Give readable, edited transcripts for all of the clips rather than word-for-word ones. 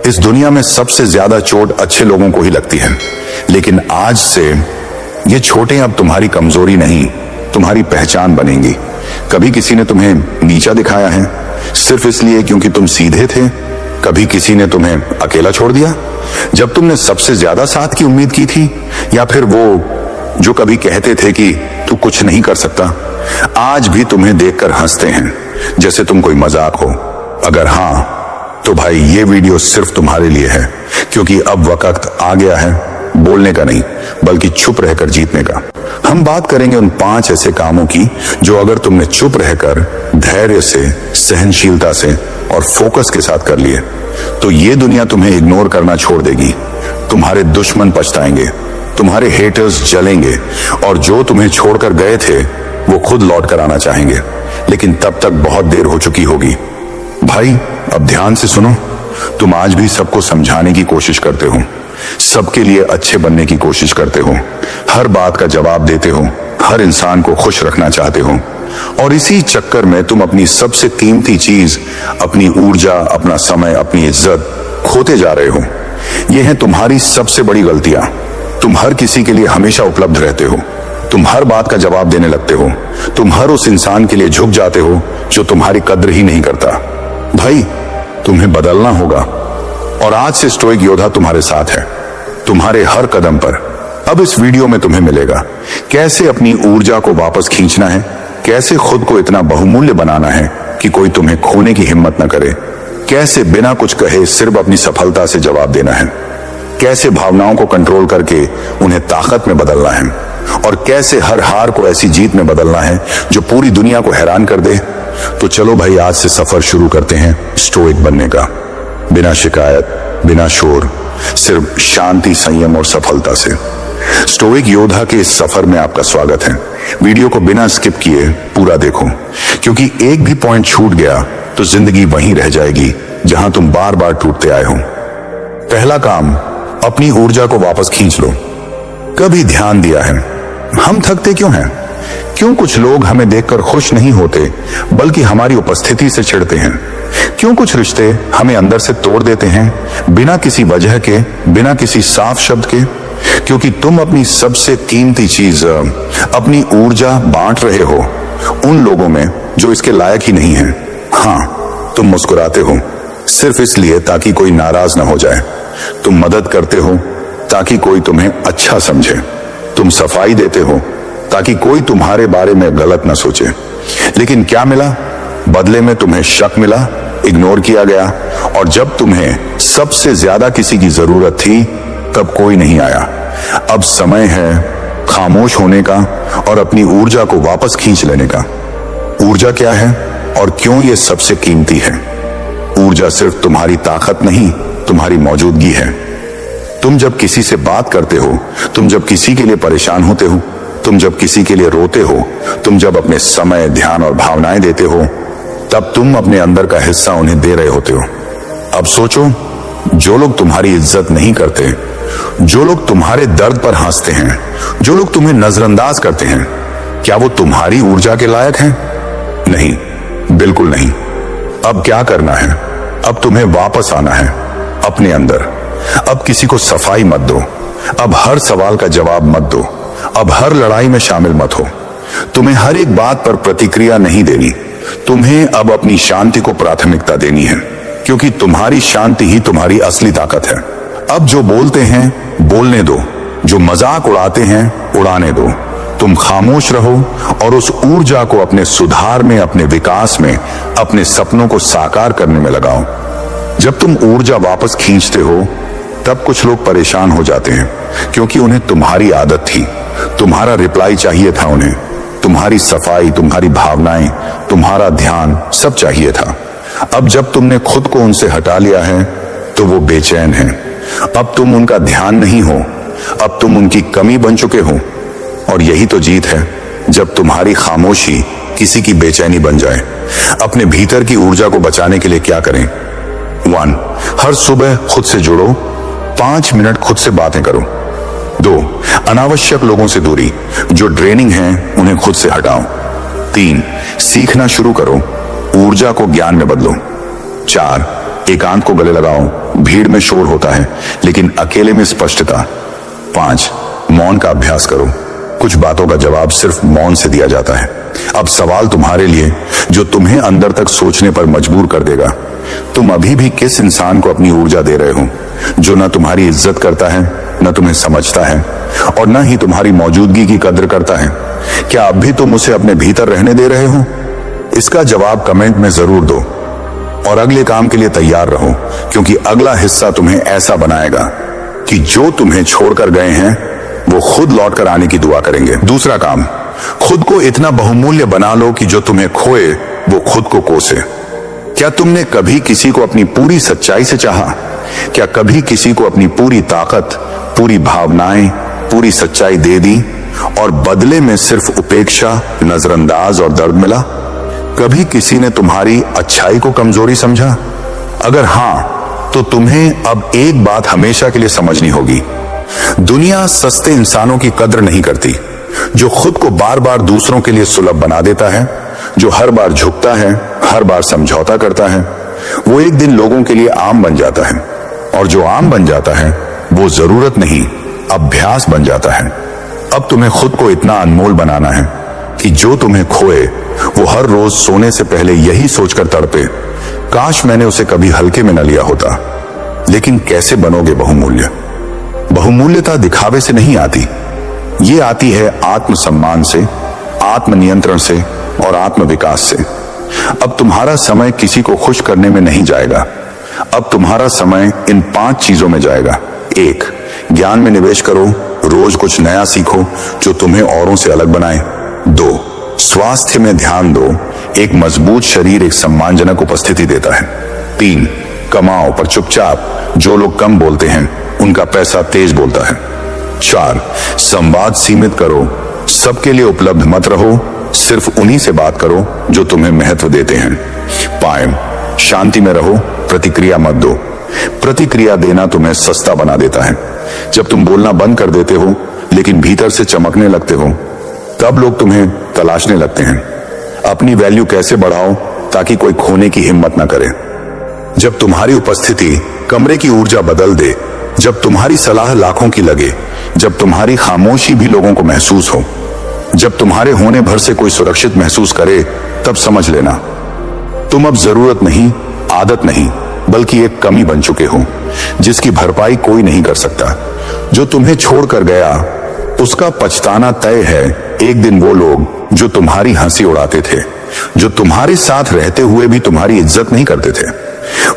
इस दुनिया में सबसे ज्यादा चोट अच्छे लोगों को ही लगती है, लेकिन आज से ये चोटें अब तुम्हारी कमजोरी नहीं, तुम्हारी पहचान बनेंगी। कभी किसी ने तुम्हें नीचा दिखाया है सिर्फ इसलिए क्योंकि तुम सीधे थे। कभी किसी ने तुम्हें अकेला छोड़ दिया जब तुमने सबसे ज्यादा साथ की उम्मीद की थी, या फिर वो जो कभी कहते थे कि तू कुछ नहीं कर सकता, आज भी तुम्हें देखकर हंसते हैं जैसे तुम कोई मजाक हो। अगर हाँ तो भाई ये वीडियो सिर्फ तुम्हारे लिए है, क्योंकि अब वक्त आ गया है बोलने का नहीं बल्कि चुप रहकर जीतने का। हम बात करेंगे उन 5 ऐसे कामों की जो अगर तुमने चुप रहकर धैर्य से, सहनशीलता से और फोकस के साथ कर लिए तो ये दुनिया तुम्हें इग्नोर करना छोड़ देगी। तुम्हारे दुश्मन पछताएंगे, तुम्हारे हेटर्स जलेंगे और जो तुम्हें छोड़कर गए थे वो खुद लौट कर आना चाहेंगे, लेकिन तब तक बहुत देर हो चुकी होगी। भाई अब ध्यान से सुनो, तुम आज भी सबको समझाने की कोशिश करते हो, सबके लिए अच्छे बनने की कोशिश करते हो, हर बात का जवाब देते हो, हर इंसान को खुश रखना चाहते हो, और इसी चक्कर में तुम अपनी सबसे कीमती चीज, अपनी ऊर्जा, अपना समय, अपनी इज्जत खोते जा रहे हो। यह है तुम्हारी सबसे बड़ी गलतियां। तुम हर किसी के लिए हमेशा उपलब्ध रहते हो, तुम हर बात का जवाब देने लगते हो, तुम हर उस इंसान के लिए झुक जाते हो जो तुम्हारी कद्र ही नहीं करता। भाई तुम्हें बदलना होगा, और आज से स्टोइक योद्धा तुम्हारे साथ है, तुम्हारे हर कदम पर। अब इस वीडियो में तुम्हें मिलेगा कैसे अपनी ऊर्जा को वापस खींचना है, कैसे खुद को इतना बहुमूल्य बनाना है कि कोई तुम्हें खोने की हिम्मत न करे, कैसे बिना कुछ कहे सिर्फ अपनी सफलता से जवाब देना है, कैसे भावनाओं को कंट्रोल करके उन्हें ताकत में बदलना है, और कैसे हर हार को ऐसी जीत में बदलना है जो पूरी दुनिया को हैरान कर दे। तो चलो भाई आज से सफर शुरू करते हैं स्टोइक बनने का, बिना शिकायत, बिना शोर, सिर्फ शांति, संयम और सफलता से। स्टोइक योद्धा के इस सफर में आपका स्वागत है। वीडियो को बिना स्किप किए पूरा देखो, क्योंकि एक भी पॉइंट छूट गया तो जिंदगी वहीं रह जाएगी जहां तुम बार बार टूटते आए हो। पहला काम, अपनी ऊर्जा को वापस खींच लो। कभी ध्यान दिया है हम थकते क्यों हैं? क्यों कुछ लोग हमें देखकर खुश नहीं होते बल्कि हमारी उपस्थिति से चिढ़ते हैं? क्यों कुछ रिश्ते हमें अंदर से तोड़ देते हैं बिना किसी वजह के, बिना किसी साफ शब्द के? क्योंकि तुम अपनी सबसे कीमती चीज, अपनी ऊर्जा बांट रहे हो उन लोगों में जो इसके लायक ही नहीं है। हाँ, तुम मुस्कुराते हो सिर्फ इसलिए ताकि कोई नाराज ना हो जाए, तुम मदद करते हो ताकि कोई तुम्हें अच्छा समझे, तुम सफाई देते हो ताकि कोई तुम्हारे बारे में गलत ना सोचे। लेकिन क्या मिला? बदले में तुम्हें शक मिला, इग्नोर किया गया, और जब तुम्हें सबसे ज्यादा किसी की जरूरत थी तब कोई नहीं आया। अब समय है खामोश होने का और अपनी ऊर्जा को वापस खींच लेने का। ऊर्जा क्या है और क्यों ये सबसे कीमती है? ऊर्जा सिर्फ तुम्हारी ताकत नहीं, तुम्हारी मौजूदगी है। तुम जब किसी से बात करते हो, तुम जब किसी के लिए परेशान होते हो, तुम जब किसी के लिए रोते हो, तुम जब अपने समय, ध्यान और भावनाएं देते हो, तब तुम अपने अंदर का हिस्सा उन्हें दे रहे होते हो। अब सोचो, जो लोग तुम्हारी इज्जत नहीं करते, जो लोग तुम्हारे दर्द पर हंसते हैं, जो लोग तुम्हें नजरअंदाज करते हैं, क्या वो तुम्हारी ऊर्जा के लायक हैं? नहीं, बिल्कुल नहीं। अब क्या करना है? अब तुम्हें वापस आना है अपने अंदर। अब किसी को सफाई मत दो, अब हर सवाल का जवाब मत दो, अब हर लड़ाई में शामिल मत हो। तुम्हें हर एक बात पर प्रतिक्रिया नहीं देनी, तुम्हें अब अपनी शांति को प्राथमिकता देनी है, क्योंकि तुम्हारी शांति ही तुम्हारी असली ताकत है। अब जो बोलते हैं बोलने दो, जो मजाक उड़ाते हैं उड़ाने दो। तुम खामोश रहो और उस ऊर्जा को अपने सुधार में, अपने विकास में, अपने सपनों को साकार करने में लगाओ। जब तुम ऊर्जा वापस खींचते हो तब कुछ लोग परेशान हो जाते हैं, क्योंकि उन्हें तुम्हारी आदत थी, तुम्हारा रिप्लाई चाहिए था उन्हें, तुम्हारी सफाई, तुम्हारी भावनाएं, तुम्हारा ध्यान सब चाहिए था। अब जब तुमने खुद को उनसे हटा लिया है तो वो बेचैन हैं। अब तुम उनका ध्यान नहीं हो, अब तुम उनकी कमी बन चुके हो। और यही तो जीत है, जब तुम्हारी खामोशी किसी की बेचैनी बन जाए। अपने भीतर की ऊर्जा को बचाने के लिए क्या करें? 1, हर सुबह खुद से जुड़ो, 5 मिनट खुद से बातें करो। 2, अनावश्यक लोगों से दूरी, जो ड्रेनिंग हैं उन्हें खुद से हटाओ। 3, सीखना शुरू करो, ऊर्जा को ज्ञान में बदलो। 4, एकांत को गले लगाओ, भीड़ में शोर होता है लेकिन अकेले में स्पष्टता। 5, मौन का अभ्यास करो। कुछ बातों का जवाब सिर्फ मौन से दिया जाता है। अब सवाल तुम्हारे लिए जो तुम्हें अंदर तक सोचने पर मजबूर कर देगा। तुम अभी भी किस इंसान को अपनी ऊर्जा दे रहे हो जो न तुम्हारी इज्जत करता है, न तुम्हें समझता है और न ही तुम्हारी मौजूदगी की कद्र करता है? क्या अब भी तुम उसे अपने भीतर रहने दे रहे हो? इसका जवाब कमेंट में जरूर दो और अगले काम के लिए तैयार रहो, क्योंकि अगला हिस्सा तुम्हें ऐसा बनाएगा कि जो तुम्हें छोड़कर गए हैं वो खुद लौटकर आने की दुआ करेंगे। दूसरा काम, खुद को इतना बहुमूल्य बना लो कि जो तुम्हें खोए वो खुद को कोसे। क्या तुमने कभी किसी को अपनी पूरी सच्चाई से चाहा? क्या कभी किसी को अपनी पूरी ताकत, पूरी भावनाएं, पूरी सच्चाई दे दी और बदले में सिर्फ उपेक्षा, नजरअंदाज और दर्द मिला? कभी किसी ने तुम्हारी अच्छाई को कमजोरी समझा? अगर हां, तो तुम्हें अब एक बात हमेशा के लिए समझनी होगी। दुनिया सस्ते इंसानों की कद्र नहीं करती। जो खुद को बार बार दूसरों के लिए सुलभ बना देता है, जो हर बार झुकता है, हर बार समझौता करता है, वो एक दिन लोगों के लिए आम बन जाता है। और जो आम बन जाता है वो जरूरत नहीं, अभ्यास बन जाता है। अब तुम्हें खुद को इतना अनमोल बनाना है कि जो तुम्हें खोए वो हर रोज सोने से पहले यही सोचकर तड़पे, काश मैंने उसे कभी हल्के में न लिया होता। लेकिन कैसे बनोगे बहुमूल्य? बहुमूल्यता दिखावे से नहीं आती, ये आती है आत्मसम्मान से, आत्मनियंत्रण से और आत्मविकास से। अब तुम्हारा समय किसी को खुश करने में नहीं जाएगा। अब तुम्हारा समय इन 5 चीजों में जाएगा। 1, ज्ञान में निवेश करो, रोज कुछ नया सीखो जो तुम्हें औरों से अलग बनाए। 2, स्वास्थ्य में ध्यान दो, एक मजबूत शरीर एक सम्मानजनक उपस्थिति देता है। 3, कमाओ पर चुपचाप, जो लोग कम बोलते हैं उनका पैसा तेज बोलता है। 4, संवाद सीमित करो, सबके लिए उपलब्ध मत रहो, सिर्फ उन्हीं से बात करो जो तुम्हें महत्व देते हैं। 5, शांति में रहो, प्रतिक्रिया मत दो। प्रतिक्रिया देना तुम्हें सस्ता बना देता है। जब तुम बोलना बंद कर देते हो लेकिन भीतर से चमकने लगते हो, तब लोग तुम्हें तलाशने लगते हैं। अपनी वैल्यू कैसे बढ़ाओ ताकि कोई खोने की हिम्मत ना करे। जब तुम्हारी उपस्थिति कमरे की ऊर्जा बदल दे, जब तुम्हारी सलाह लाखों की लगे, जब तुम्हारी खामोशी भी लोगों को महसूस हो, जब तुम्हारे होने भर से कोई सुरक्षित महसूस करे, तब समझ लेना तुम अब जरूरत नहीं, आदत नहीं, बल्कि एक कमी बन चुके हो जिसकी भरपाई कोई नहीं कर सकता। जो तुम्हें छोड़कर गया उसका पछताना तय है। एक दिन वो लोग जो तुम्हारी हंसी उड़ाते थे, जो तुम्हारे साथ रहते हुए भी तुम्हारी इज्जत नहीं करते थे,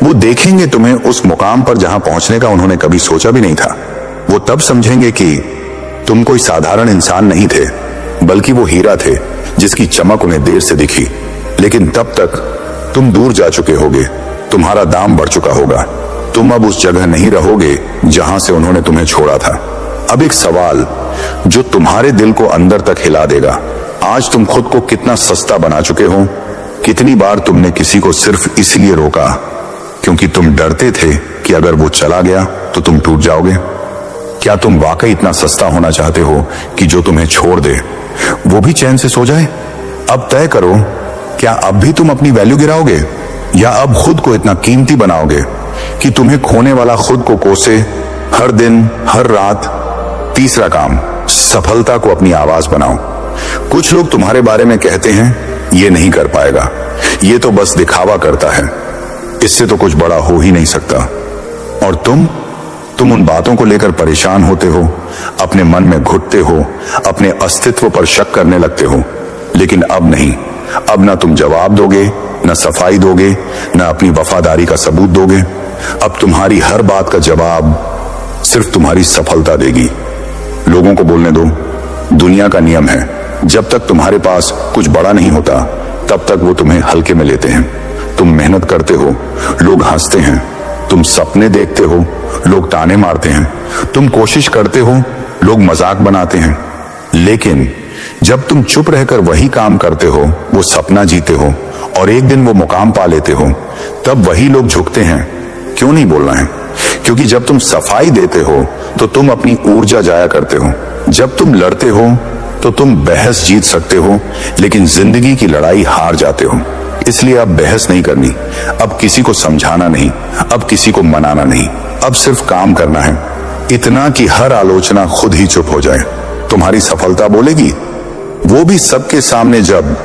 वो देखेंगे तुम्हें उस मुकाम पर जहां पहुंचने का उन्होंने कभी सोचा भी नहीं था। वो तब समझेंगे कि तुम कोई साधारण इंसान नहीं थे, बल्कि वो हीरा थे जिसकी चमक उन्हें देर से दिखी। लेकिन तब तक तुम दूर जा चुके होगे, तुम्हारा दाम बढ़ चुका होगा, तुम अब उस जगह नहीं रहोगे जहां से उन्होंने तुम्हें छोड़ा था। अब एक सवाल जो तुम्हारे दिल को अंदर तक हिला देगा, आज तुम खुद को कितना सस्ता बना चुके हो? कितनी बार तुमने किसी को सिर्फ इसलिए रोका क्योंकि तुम डरते थे कि अगर वो चला गया तो तुम टूट जाओगे? क्या तुम वाकई इतना सस्ता होना चाहते हो कि जो तुम्हें छोड़ दे वो भी चैन से सो जाए? अब तय करो, क्या अब भी तुम अपनी वैल्यू गिराओगे या अब खुद को इतना कीमती बनाओगे कि तुम्हें खोने वाला खुद को कोसे हर दिन, हर रात? तीसरा काम, सफलता को अपनी आवाज बनाओ। कुछ लोग तुम्हारे बारे में कहते हैं ये नहीं कर पाएगा, ये तो बस दिखावा करता है, इससे तो कुछ बड़ा हो ही नहीं सकता। और तुम उन बातों को लेकर परेशान होते हो, अपने मन में घुटते हो, अपने अस्तित्व पर शक करने लगते हो। लेकिन अब नहीं, अब ना तुम जवाब दोगे, ना सफाई दोगे, ना अपनी वफादारी का सबूत दोगे। अब तुम्हारी हर बात का जवाब सिर्फ तुम्हारी सफलता देगी। लोगों को बोलने दो, दुनिया का नियम है, जब तक तुम्हारे पास कुछ बड़ा नहीं होता तब तक वो तुम्हें हल्के में लेते हैं। तुम मेहनत करते हो, लोग हंसते हैं, तुम सपने देखते हो, लोग ताने मारते हैं, तुम कोशिश करते हो, लोग मजाक बनाते हैं। लेकिन जब तुम चुप रहकर वही काम करते हो, वो सपना जीते हो और एक दिन वो मुकाम पा लेते हो, तब वही लोग झुकते हैं। क्यों नहीं बोलना है? क्योंकि जब तुम सफाई देते हो तो तुम अपनी ऊर्जा जाया करते हो। जब तुम लड़ते हो तो तुम बहस जीत सकते हो, लेकिन जिंदगी की लड़ाई हार जाते हो। इसलिए अब बहस नहीं करनी, अब किसी को समझाना नहीं, अब किसी को मनाना नहीं, अब सिर्फ काम करना है, इतना कि हर आलोचना खुद ही चुप हो जाए। तुम्हारी सफलता बोलेगी, वो भी सबके सामने, जब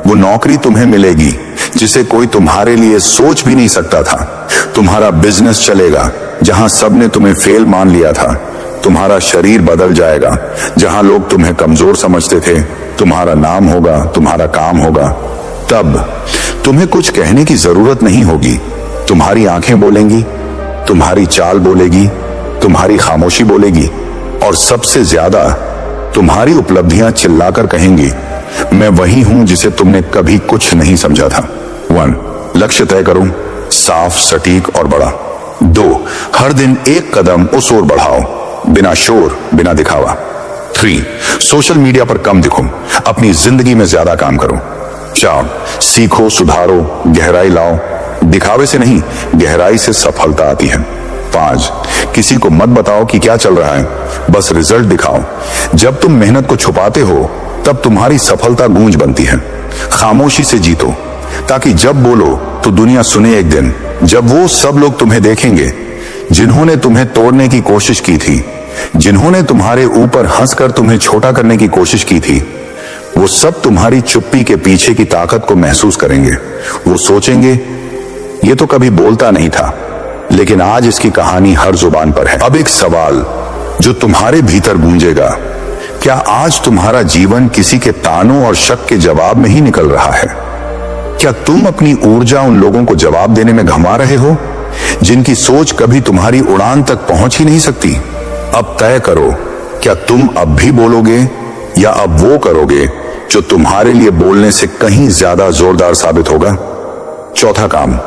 वो नौकरी तुम्हें मिलेगी जिसे कोई तुम्हारे लिए सोच भी नहीं सकता था। तुम्हारा बिजनेस चलेगा जहां सबने तुम्हें फेल मान लिया था। तुम्हारा शरीर बदल जाएगा, जहां लोग तुम्हें कमजोर समझते थे। तुम्हारा नाम होगा, तुम्हारा काम होगा। तब तुम्हें कुछ कहने की जरूरत नहीं होगी। तुम्हारी आंखें बोलेंगी, तुम्हारी चाल बोलेगी, तुम्हारी खामोशी बोलेगी, और सबसे ज्यादा तुम्हारी उपलब्धियां चिल्लाकर कहेंगी, मैं वही हूं जिसे तुमने कभी कुछ नहीं समझा था। 1. लक्ष्य तय करो, साफ, सटीक और बड़ा। 2. हर दिन एक कदम उस ओर बढ़ाओ, बिना शोर, बिना दिखावा। 3. सोशल मीडिया पर कम दिखो, अपनी जिंदगी में ज्यादा काम करो। 4. सीखो, सुधारो, गहराई लाओ। दिखावे से नहीं, गहराई से सफलता आती है। 5. किसी को मत बताओ कि क्या चल रहा है, बस रिजल्ट दिखाओ। जब तुम मेहनत को छुपाते हो तब तुम्हारी सफलता गूंज बनती है। खामोशी से जीतो, ताकि जब बोलो तो दुनिया सुने। एक दिन जब वो सब लोग तुम्हें देखेंगे जिन्होंने तुम्हें तोड़ने की कोशिश की थी, जिन्होंने तुम्हारे ऊपर हंसकर तुम्हें छोटा करने की कोशिश की थी, वो सब तुम्हारी चुप्पी के पीछे की ताकत को महसूस करेंगे। वो सोचेंगे, ये तो कभी बोलता नहीं था, लेकिन आज इसकी कहानी हर जुबान पर है। अब एक सवाल जो तुम्हारे भीतर गूंजेगा, क्या आज तुम्हारा जीवन किसी के तानों और शक के जवाब में ही निकल रहा है? क्या तुम अपनी ऊर्जा उन लोगों को जवाब देने में घमा रहे हो जिनकी सोच कभी तुम्हारी उड़ान तक पहुंच ही नहीं सकती? अब तय करो, क्या तुम अब भी बोलोगे या अब वो करोगे जो तुम्हारे लिए बोलने से कहीं ज्यादा जोरदार साबित होगा? चौथा काम,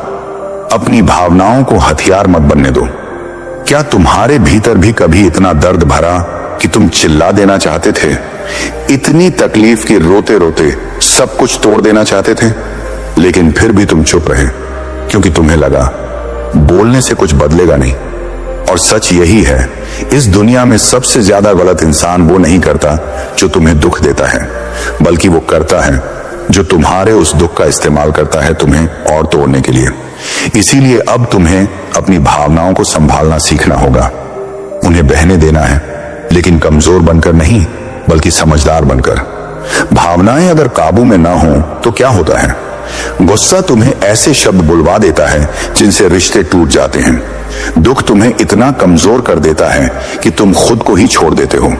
अपनी भावनाओं को हथियार मत बनने दो। क्या तुम्हारे भीतर भी कभी इतना दर्द भरा कि तुम चिल्ला देना चाहते थे? इतनी तकलीफ कि रोते रोते सब कुछ तोड़ देना चाहते थे, लेकिन फिर भी तुम चुप रहे क्योंकि तुम्हें लगा बोलने से कुछ बदलेगा नहीं। और सच यही है, इस दुनिया में सबसे ज्यादा गलत इंसान वो नहीं करता जो तुम्हें दुख देता है, बल्कि वो करता है जो तुम्हारे उस दुख का इस्तेमाल करता है तुम्हें और तोड़ने के लिए। इसीलिए अब तुम्हें अपनी भावनाओं को संभालना सीखना होगा। उन्हें बहने देना है, लेकिन कमजोर बनकर नहीं, बल्कि समझदार बनकर। भावनाएं अगर काबू में ना हो तो क्या होता है? गुस्सा तुम्हें ऐसे शब्द बुलवा देता है जिनसे रिश्ते टूट जाते हैं। दुख तुम्हें इतना कमजोर कर देता है कि तुम खुद को ही छोड़ देते हो।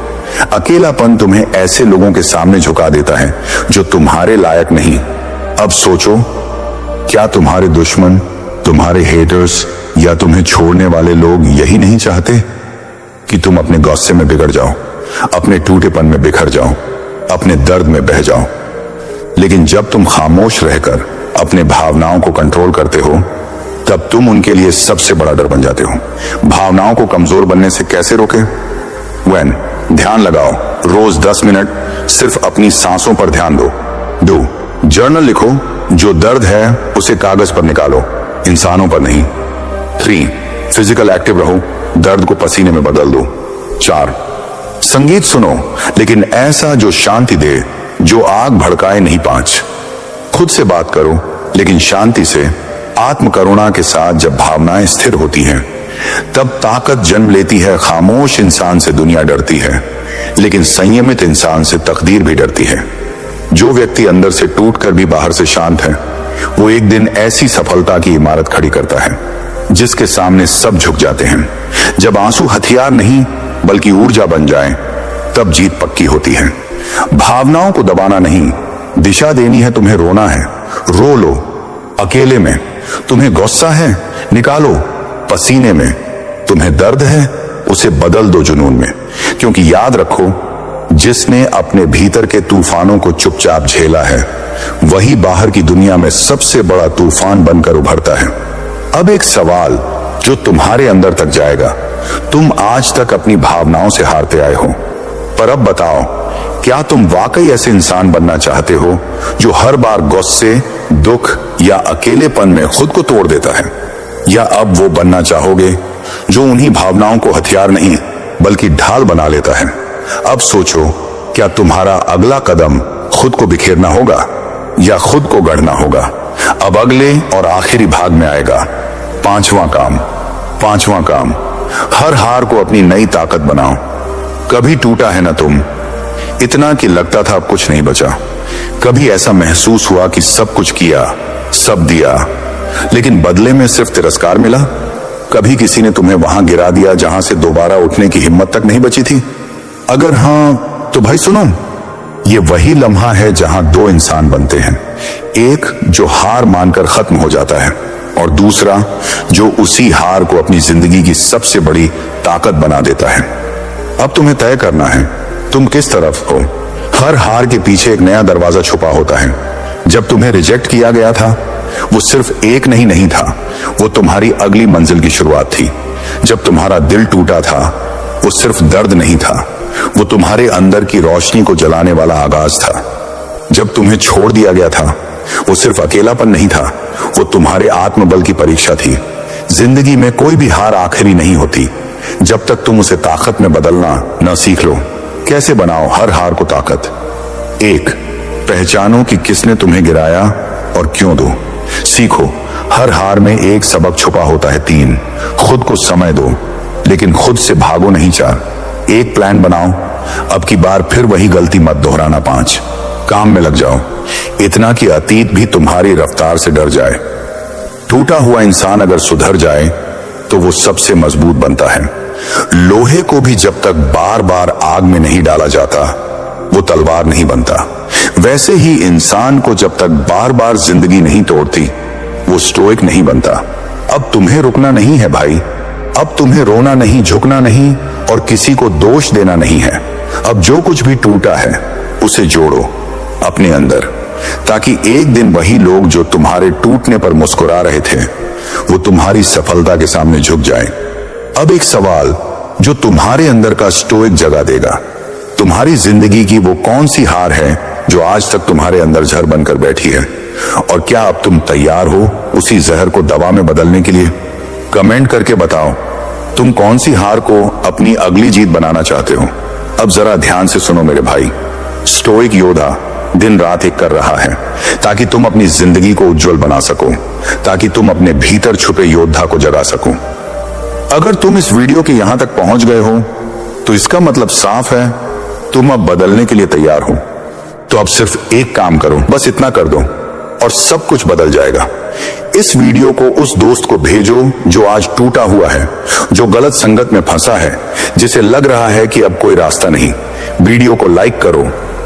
अकेलापन तुम्हें ऐसे लोगों के सामने झुका देता है जो तुम्हारे लायक नहीं। अब सोचो, क्या तुम्हारे दुश्मन, तुम्हारे हेटर्स या तुम्हें छोड़ने वाले लोग यही नहीं चाहते कि तुम अपने गुस्से में बिगड़ जाओ, अपने टूटेपन में बिखर जाओ, अपने दर्द में बह जाओ? लेकिन जब तुम खामोश रहकर अपने भावनाओं को कंट्रोल करते हो, तब तुम उनके लिए सबसे बड़ा डर बन जाते हो। भावनाओं को कमजोर बनने से कैसे रोके? ध्यान लगाओ, रोज 10 मिनट सिर्फ अपनी सांसों पर ध्यान दो। 2. जर्नल लिखो, जो दर्द है उसे कागज पर निकालो, इंसानों पर नहीं। 3. फिजिकल एक्टिव रहो, दर्द को पसीने में बदल दो। 4. संगीत सुनो, लेकिन ऐसा जो शांति दे, जो आग भड़काए नहीं। 5. खुद से बात करो, लेकिन शांति से, आत्म करुणा के साथ। जब भावनाएं स्थिर होती हैं तब ताकत जन्म लेती है। खामोश इंसान से दुनिया डरती है, लेकिन संयमित इंसान से तकदीर भी डरती है। जो व्यक्ति अंदर से टूटकर भी बाहर से शांत है, वो एक दिन ऐसी सफलता की इमारत खड़ी करता है जिसके सामने सब झुक जाते हैं। जब आंसू हथियार नहीं बल्कि ऊर्जा बन जाए, तब जीत पक्की होती है। भावनाओं को दबाना नहीं, दिशा देनी है। तुम्हें रोना है, रो लो अकेले में। तुम्हें गुस्सा है, निकालो पसीने में। तुम्हें दर्द है, उसे बदल दो जुनून में। क्योंकि याद रखो, जिसने अपने भीतर के तूफानों को चुपचाप झेला है, वही बाहर की दुनिया में सबसे बड़ा तूफान बनकर उभरता है। अब एक सवाल जो तुम्हारे अंदर तक जाएगा, तुम आज तक अपनी भावनाओं से हारते आए हो, पर अब बताओ, क्या तुम वाकई ऐसे इंसान बनना चाहते हो जो हर बार गुस्से, दुख या अकेलेपन में खुद को तोड़ देता है? या अब वो बनना चाहोगे जो उन्हीं भावनाओं को हथियार नहीं बल्कि ढाल बना लेता है? अब सोचो, क्या तुम्हारा अगला कदम खुद को बिखेरना होगा या खुद को गढ़ना होगा? अब अगले और आखिरी भाग में आएगा पांचवा काम। हर हार को अपनी नई ताकत बनाओ। कभी टूटा है ना तुम, इतना कि लगता था अब कुछ नहीं बचा। कभी ऐसा महसूस हुआ कि सब कुछ किया, सब दिया, लेकिन बदले में सिर्फ तिरस्कार मिला। कभी किसी ने तुम्हें वहां गिरा दिया जहां से दोबारा उठने की हिम्मत तक नहीं बची थी? अगर हां तो भाई सुनो, ये वही लम्हा है जहां दो इंसान बनते हैं। एक जो हार मानकर खत्म हो जाता है और दूसरा जो उसी हार को अपनी जिंदगी की सबसे बड़ी ताकत बना देता है। अब तुम्हें तय करना है तुम किस तरफ हो। हर हार के पीछे एक नया दरवाजा छुपा होता है। जब तुम्हें रिजेक्ट किया गया था, वो सिर्फ एक नहीं था, वो तुम्हारी अगली मंजिल की शुरुआत थी। जब तुम्हारा दिल टूटा था, वो सिर्फ दर्द नहीं था, वो तुम्हारे अंदर की रोशनी को जलाने वाला आगाज था। जब तुम्हें छोड़ दिया गया था, वो सिर्फ अकेलापन नहीं था, वो तुम्हारे आत्मबल की परीक्षा थी। जिंदगी में कोई भी हार आखिरी नहीं होती जब तक तुम उसे ताकत में बदलना न सीख लो। कैसे बनाओ हर हार को ताकत? एक, पहचानो कि किसने तुम्हें गिराया और क्यों। दो, सीखो हर हार में एक सबक छुपा होता है। तीन, खुद को समय दो, लेकिन खुद से भागो नहीं। चार, एक प्लान बनाओ, अब की बार फिर वही गलती मत दोहराना। पांच, काम में लग जाओ, इतना कि अतीत भी तुम्हारी रफ्तार से डर जाए। टूटा हुआ इंसान अगर सुधर जाए तो वो सबसे मजबूत बनता है। लोहे को भी जब तक बार बार आग में नहीं डाला जाता, वो तलवार नहीं बनता। वैसे ही इंसान को जब तक बार बार जिंदगी नहीं तोड़ती, वो स्टोइक नहीं बनता। अब तुम्हें रुकना नहीं है भाई, अब तुम्हें रोना नहीं, झुकना नहीं और किसी को दोष देना नहीं है। अब जो कुछ भी टूटा है उसे जोड़ो अपने अंदर, ताकि एक दिन वही लोग जो तुम्हारे टूटने पर मुस्कुरा रहे थे, वो तुम्हारी सफलता के सामने झुक जाए। अब एक सवाल जो तुम्हारे अंदर का स्टोइक जगा देगा, तुम्हारी जिंदगी की वो कौन सी हार है जो आज तक तुम्हारे अंदर जहर बनकर बैठी है, और क्या अब तुम तैयार हो उसी जहर को दवा में बदलने के लिए? कमेंट करके बताओ तुम कौन सी हार को अपनी अगली जीत बनाना चाहते हो। अब जरा ध्यान से सुनो मेरे भाई, स्टोइक योद्धा दिन रात एक कर रहा है ताकि तुम अपनी जिंदगी को उज्जवल बना सको, ताकि तुम अपने भीतर छुपे योद्धा को जगा सको। अगर तुम इस वीडियो के यहां तक पहुंच गए हो तो इसका मतलब साफ है, तुम अब बदलने के लिए तैयार हो। तो अब सिर्फ एक काम करो, बस इतना कर दो और सब कुछ बदल जाएगा। इस वीडियो को उस दोस्त को भेजो जो आज टूटा हुआ है, जो गलत संगत में फंसा है, जिसे लग रहा है कि अब कोई रास्ता नहीं। वीडियो को लाइक करो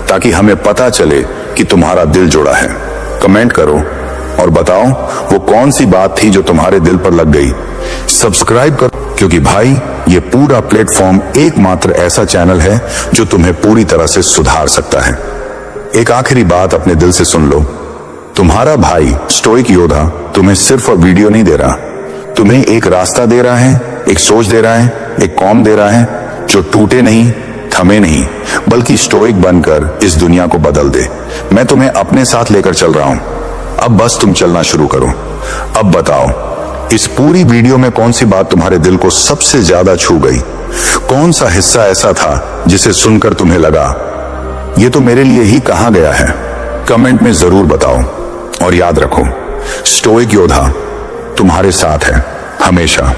ताकि हमें पता चले कि तुम्हारा दिल जुड़ा है। कमेंट करो और बताओ वो कौन सी बात थी जो तुम्हारे दिल पर लग गई। सब्सक्राइब करो, क्योंकि भाई ये पूरा प्लेटफॉर्म एकमात्र ऐसा चैनल है जो तुम्हें पूरी तरह से सुधार सकता है। एक आखिरी बात अपने दिल से सुन लो, तुम्हारा भाई स्टोइक योद्धा तुम्हें सिर्फ वीडियो नहीं दे रहा, तुम्हें एक रास्ता दे रहा है, एक सोच दे रहा है, एक कौम दे रहा है जो टूटे नहीं, थमे नहीं, बल्कि स्टोइक बनकर इस दुनिया को बदल दे। मैं तुम्हें अपने साथ लेकर चल रहा हूं, अब बस तुम चलना शुरू करो। अब बताओ इस पूरी वीडियो में कौन सी बात तुम्हारे दिल को सबसे ज्यादा छू गई? कौन सा हिस्सा ऐसा था जिसे सुनकर तुम्हें लगा ये तो मेरे लिए ही कहा गया है? कमेंट में जरूर बताओ और याद रखो, स्टोइक योद्धा तुम्हारे साथ है हमेशा।